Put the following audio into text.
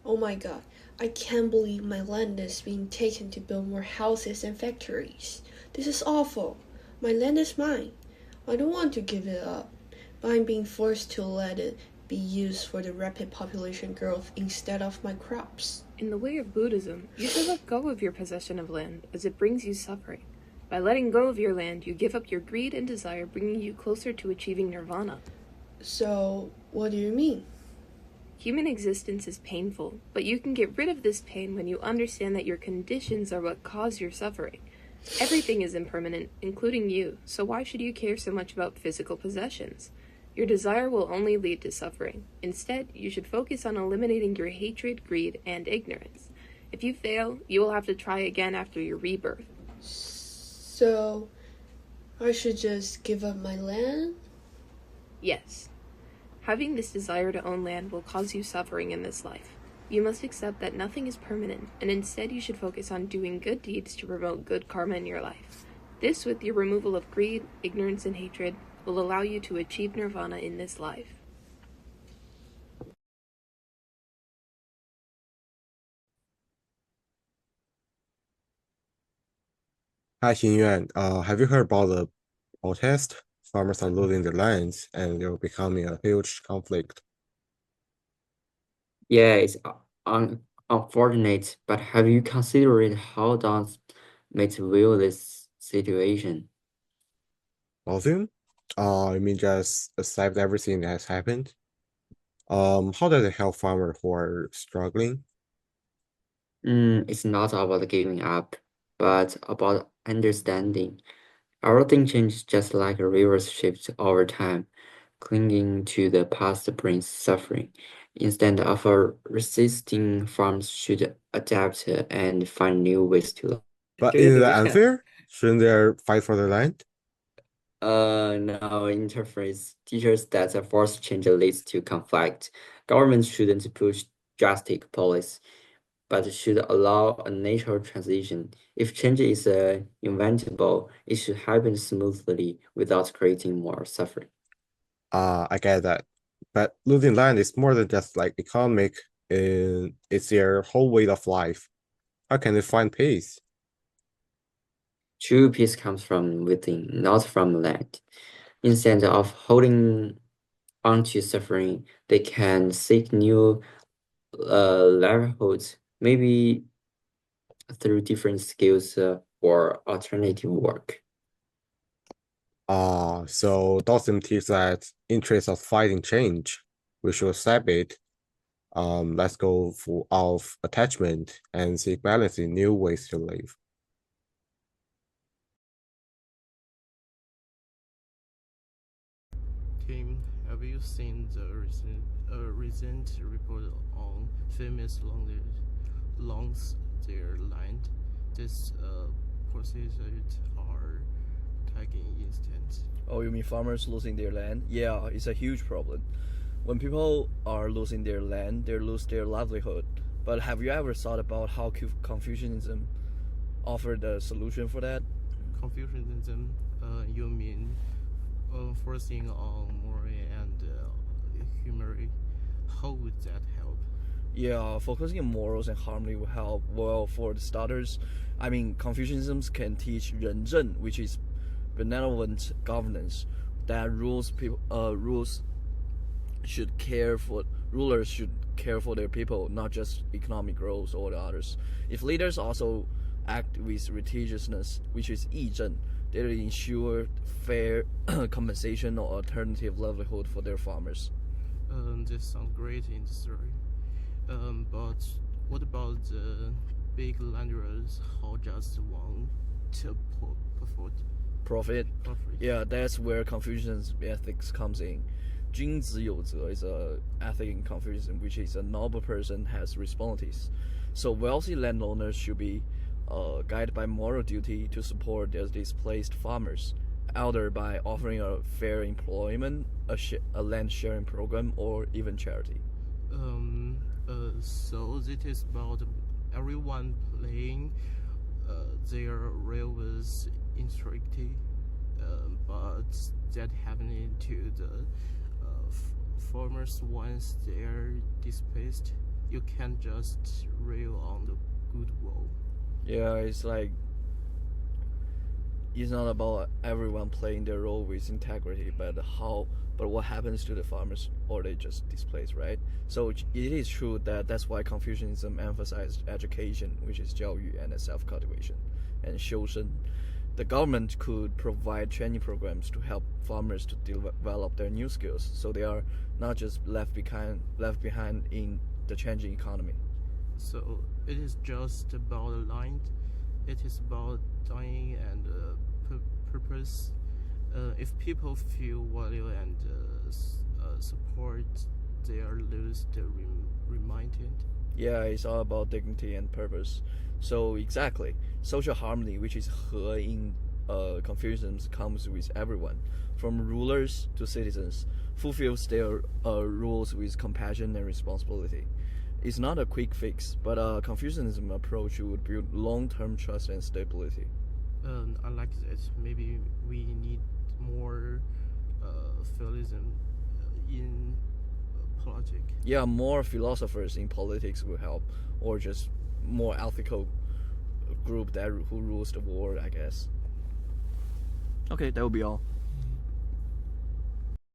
Oh my god, I can't believe my land is being taken to build more houses and factories. This is awful. My land is mine. I don't want to give it up, but I'm being forced to let it be used for the rapid population growth instead of my crops. In the way of Buddhism, you should let go of your possession of land, as it brings you suffering. By letting go of your land, you give up your greed and desire, bringing you closer to achieving nirvana. So, what do you mean? Human existence is painful, but you can get rid of this pain when you understand that your conditions are what cause your suffering. Everything is impermanent, including you, so why should you care so much about physical possessions? Your desire will only lead to suffering. Instead, you should focus on eliminating your hatred, greed, and ignorance. If you fail, you will have to try again after your rebirth. So, I should just give up my land? Yes. Having this desire to own land will cause you suffering in this life. You must accept that nothing is permanent, and instead you should focus on doing good deeds to promote good karma in your life. This, with your removal of greed, ignorance, and hatred, will allow you to achieve nirvana in this life. Hi, Xinyuan. Have you heard about the protest? Farmers are losing their lands and they're becoming a huge conflict. Yeah, it's unfortunate, but have you considered how does might view this situation? Losing? I mean just accept everything that has happened. How does it help farmers who are struggling? It's not about giving up, but about understanding. Everything changes just like a river's shift over time. Clinging to the past brings suffering. Instead of resisting, farms should adapt and find new ways to live. But isn't that unfair? Shouldn't they fight for their land? No, interface teachers that a forced change leads to conflict. Governments shouldn't push drastic policies, but should allow a natural transition. If change is inventable, it should happen smoothly without creating more suffering. I get that. But losing land is more than just like economic, it's their whole way of life. How can they find peace? True peace comes from within, not from land. Instead of holding on to suffering, they can seek new livelihoods, maybe through different skills or alternative work. So Dawson teaches that interest of fighting change, we should accept it. Let's go for of attachment and seek balance in new ways to live. Kim, have you seen the recent report on famous longs their land? This procedures are tagging instant. Oh, you mean farmers losing their land? Yeah, it's a huge problem. When people are losing their land, they lose their livelihood. But have you ever thought about how Confucianism offered a solution for that? Confucianism, you mean forcing on moral and humility? How would that help? Yeah, focusing on morals and harmony will help. Well, for the starters, I mean, Confucianism can teach 仁政, which is benevolent governance, that rules should care for rulers should care for their people, not just economic growth or the others. If leaders also act with religiousness, which is 义政, they will ensure fair compensation or alternative livelihood for their farmers. This sounds great in theory. But what about the big landowners who just want to Profit? Yeah, that's where Confucian's ethics comes in. 君子有责 is a ethic in Confucianism, which is a noble person has responsibilities. So wealthy landowners should be guided by moral duty to support their displaced farmers, either by offering a fair employment, a land sharing program, or even charity. So it is about everyone playing their role with integrity, but that happening to the farmers once they're displaced. You can't just rely on the goodwill. Yeah, it's like it's not about everyone playing their role with integrity, but what happens to the farmers, or they just displaced, right? So it is true that's why Confucianism emphasized education, which is 教育 and self-cultivation, and 修身. The government could provide training programs to help farmers to develop their new skills, so they are not just left behind in the changing economy. So it is just about aligned. It is about dying and purpose. If people feel value and support, they are lost reminded. Yeah, it's all about dignity and purpose. So exactly, social harmony, which is 和 in Confucianism, comes with everyone, from rulers to citizens, fulfills their rules with compassion and responsibility. It's not a quick fix, but a Confucianism approach would build long-term trust and stability. I like that. Maybe we need more philism in politics. Yeah, more philosophers in politics will help, or just more ethical group who rules the world, I guess. Okay, that will be all.